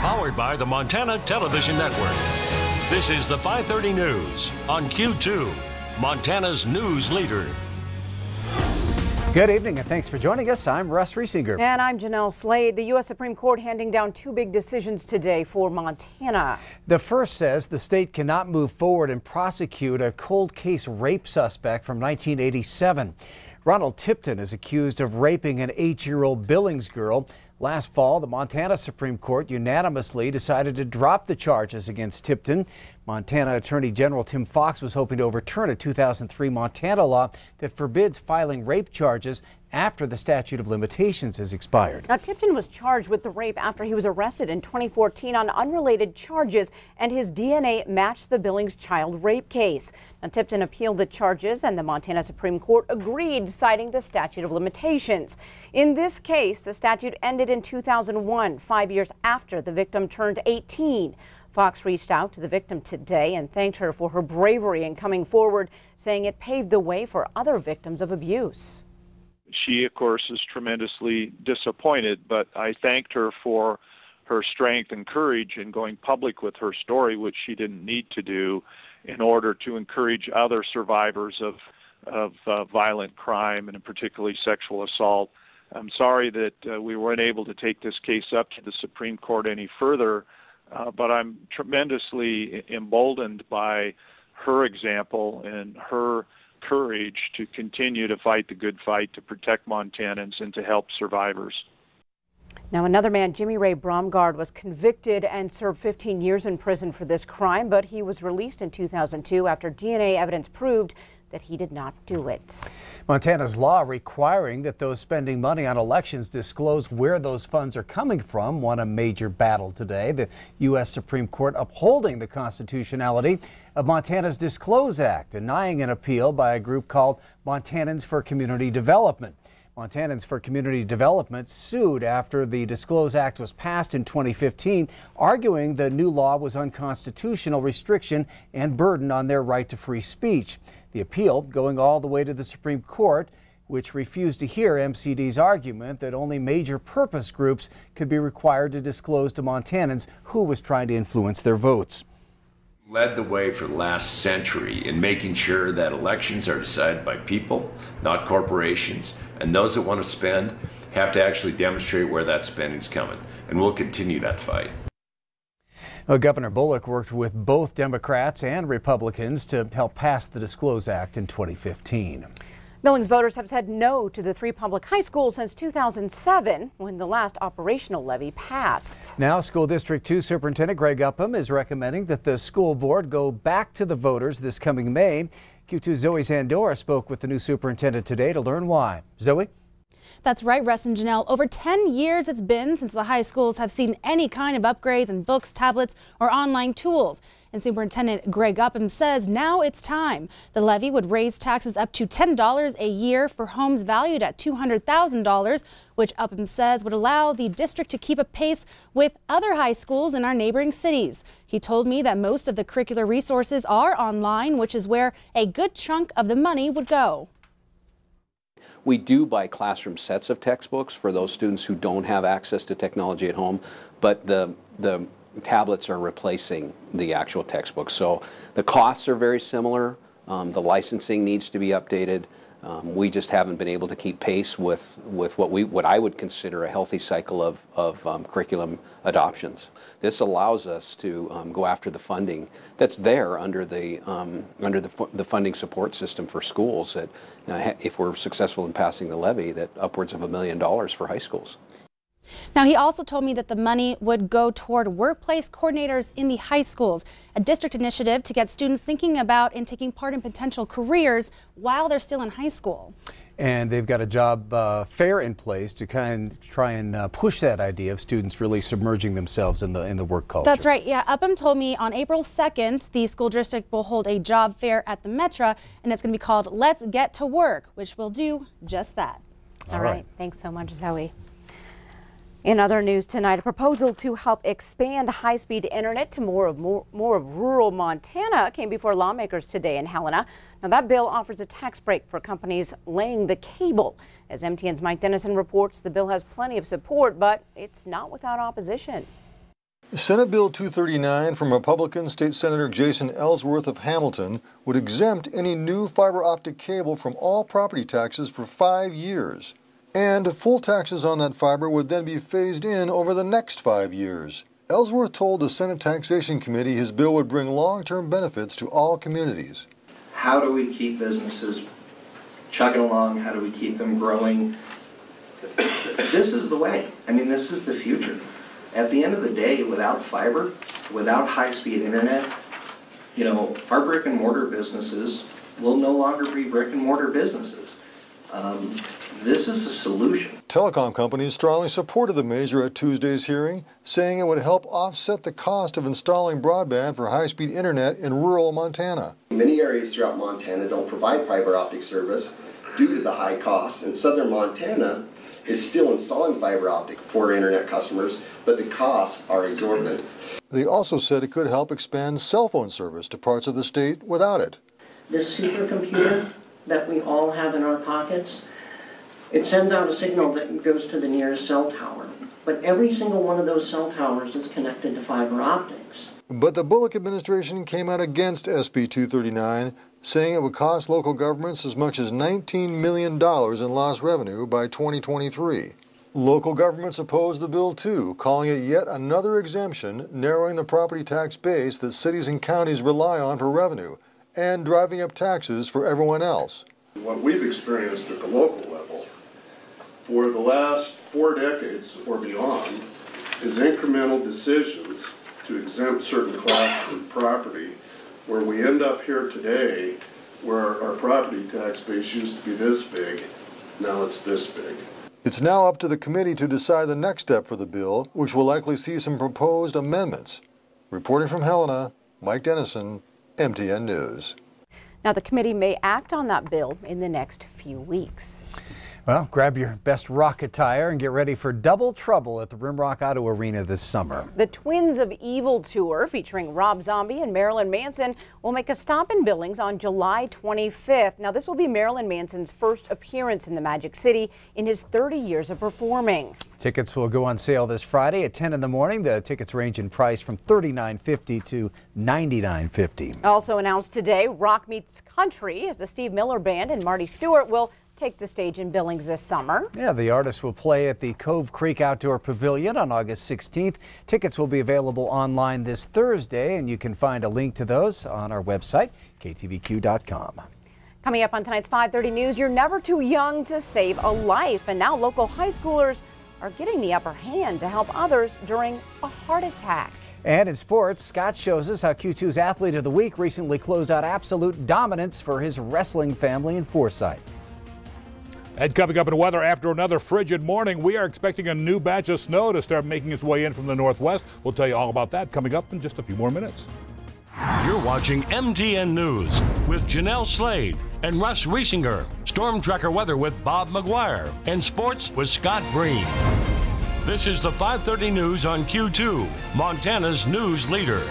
Powered by the Montana Television Network. This is the 5:30 News on Q2, Montana's news leader. Good evening and thanks for joining us. I'm Russ. And I'm Jeanelle Slade. The U.S. Supreme Court handing down two big decisions today for Montana. The first says the state cannot move forward and prosecute a cold case rape suspect from 1987. Ronald Tipton is accused of raping an 8-year-old Billings girl. Last fall, the Montana Supreme Court unanimously decided to drop the charges against Tipton. Montana Attorney General Tim Fox was hoping to overturn a 2003 Montana law that forbids filing rape charges after the statute of limitations has expired. Now, Tipton was charged with the rape after he was arrested in 2014 on unrelated charges, and his DNA matched the Billings child rape case. Now, Tipton appealed the charges, and the Montana Supreme Court agreed, citing the statute of limitations. In this case, the statute ended in 2001, 5 years after the victim turned 18. Fox reached out to the victim today and thanked her for her bravery in coming forward, saying it paved the way for other victims of abuse. She, of course, is tremendously disappointed, but I thanked her for her strength and courage in going public with her story, which she didn't need to do, in order to encourage other survivors of violent crime and particularly sexual assault. I'm sorry that we weren't able to take this case up to the Supreme Court any further, but I'm tremendously emboldened by her example and her courage to continue to fight the good fight to protect Montanans and to help survivors. Now, another man, Jimmy Ray Bromgard, was convicted and served 15 years in prison for this crime, but he was released in 2002 after DNA evidence proved that he did not do it. Montana's law requiring that those spending money on elections disclose where those funds are coming from won a major battle today. The U.S. Supreme Court upholding the constitutionality of Montana's Disclose Act, denying an appeal by a group called Montanans for Community Development. Montanans for Community Development sued after the Disclose Act was passed in 2015, arguing the new law was unconstitutional restriction and burden on their right to free speech. The appeal going all the way to the Supreme Court, which refused to hear MCD's argument that only major purpose groups could be required to disclose to Montanans who was trying to influence their votes. Led the way for the last century in making sure that elections are decided by people, not corporations, and those that want to spend have to actually demonstrate where that spending's coming, and we'll continue that fight. Well, Governor Bullock worked with both Democrats and Republicans to help pass the Disclose Act in 2015. Billings voters have said no to the 3 public high schools since 2007, when the last operational levy passed. Now, School District 2 Superintendent Greg Upham is recommending that the school board go back to the voters this coming May. Q2's Zoe Zandora spoke with the new superintendent today to learn why. Zoe? That's right, Russ and Jeanelle. Over 10 years it's been since the high schools have seen any kind of upgrades in books, tablets, or online tools. And Superintendent Greg Upham says now it's time. The levy would raise taxes up to $10 a year for homes valued at $200,000, which Upham says would allow the district to keep a pace with other high schools in our neighboring cities. He told me that most of the curricular resources are online, which is where a good chunk of the money would go. We do buy classroom sets of textbooks for those students who don't have access to technology at home, but the tablets are replacing the actual textbooks. So the costs are very similar. The licensing needs to be updated. We just haven't been able to keep pace with what I would consider a healthy cycle of curriculum adoptions. This allows us to go after the funding that's there under the funding support system for schools. That if we're successful in passing the levy, that upwards of $1 million for high schools. Now, he also told me that the money would go toward workplace coordinators in the high schools, a district initiative to get students thinking about and taking part in potential careers while they're still in high school. And they've got a job fair in place to try and push that idea of students really submerging themselves in the work culture. That's right. Yeah, Upham told me on April 2nd, the school district will hold a job fair at the Metra, and it's going to be called Let's Get to Work, which will do just that. All right. Thanks so much, Zoe. In other news tonight, a proposal to help expand high-speed internet to more of rural Montana came before lawmakers today in Helena. Now, that bill offers a tax break for companies laying the cable. As MTN's Mike Dennison reports, the bill has plenty of support, but it's not without opposition. Senate Bill 239 from Republican State Senator Jason Ellsworth of Hamilton would exempt any new fiber optic cable from all property taxes for 5 years. And full taxes on that fiber would then be phased in over the next 5 years. Ellsworth told the Senate Taxation Committee his bill would bring long-term benefits to all communities. How do we keep businesses chugging along? How do we keep them growing? This is the way. I mean, this is the future. At the end of the day, without fiber, without high-speed internet, you know, our brick and mortar businesses will no longer be brick and mortar businesses. This is a solution. Telecom companies strongly supported the measure at Tuesday's hearing, saying it would help offset the cost of installing broadband for high-speed internet in rural Montana. Many areas throughout Montana don't provide fiber optic service due to the high costs, and southern Montana is still installing fiber optic for internet customers, but the costs are exorbitant. They also said it could help expand cell phone service to parts of the state without it. This supercomputer that we all have in our pockets, it sends out a signal that goes to the nearest cell tower. But every single one of those cell towers is connected to fiber optics. But the Bullock administration came out against SB 239, saying it would cost local governments as much as $19 million in lost revenue by 2023. Local governments opposed the bill too, calling it yet another exemption, narrowing the property tax base that cities and counties rely on for revenue, and driving up taxes for everyone else. What we've experienced at the local level for the last 4 decades or beyond is incremental decisions to exempt certain classes of property, where we end up here today where our property tax base used to be this big, now it's this big. It's now up to the committee to decide the next step for the bill, which will likely see some proposed amendments. Reporting from Helena, Mike Dennison, MTN News. Now, the committee may act on that bill in the next few weeks. Well, grab your best rock attire and get ready for double trouble at the Rimrock Auto Arena this summer. The Twins of Evil Tour, featuring Rob Zombie and Marilyn Manson, will make a stop in Billings on July 25th. Now, this will be Marilyn Manson's first appearance in the Magic City in his 30 years of performing. Tickets will go on sale this Friday at 10 in the morning. The tickets range in price from $39.50 to $99.50. Also announced today, Rock Meets Country, as the Steve Miller Band and Marty Stewart will take the stage in Billings this summer. Yeah, the artists will play at the Cove Creek Outdoor Pavilion on August 16th. Tickets will be available online this Thursday, and you can find a link to those on our website, ktvq.com. Coming up on tonight's 5:30 News, you're never too young to save a life, and now local high schoolers are getting the upper hand to help others during a heart attack. And in sports, Scott shows us how Q2's Athlete of the Week recently closed out absolute dominance for his wrestling family in Forsyth. And coming up in weather, after another frigid morning, we are expecting a new batch of snow to start making its way in from the northwest. We'll tell you all about that coming up in just a few more minutes. You're watching MTN News with Jeanelle Slade and Russ Riesinger. Storm Tracker weather with Bob McGuire. And sports with Scott Breen. This is the 5:30 News on Q2, Montana's news leader.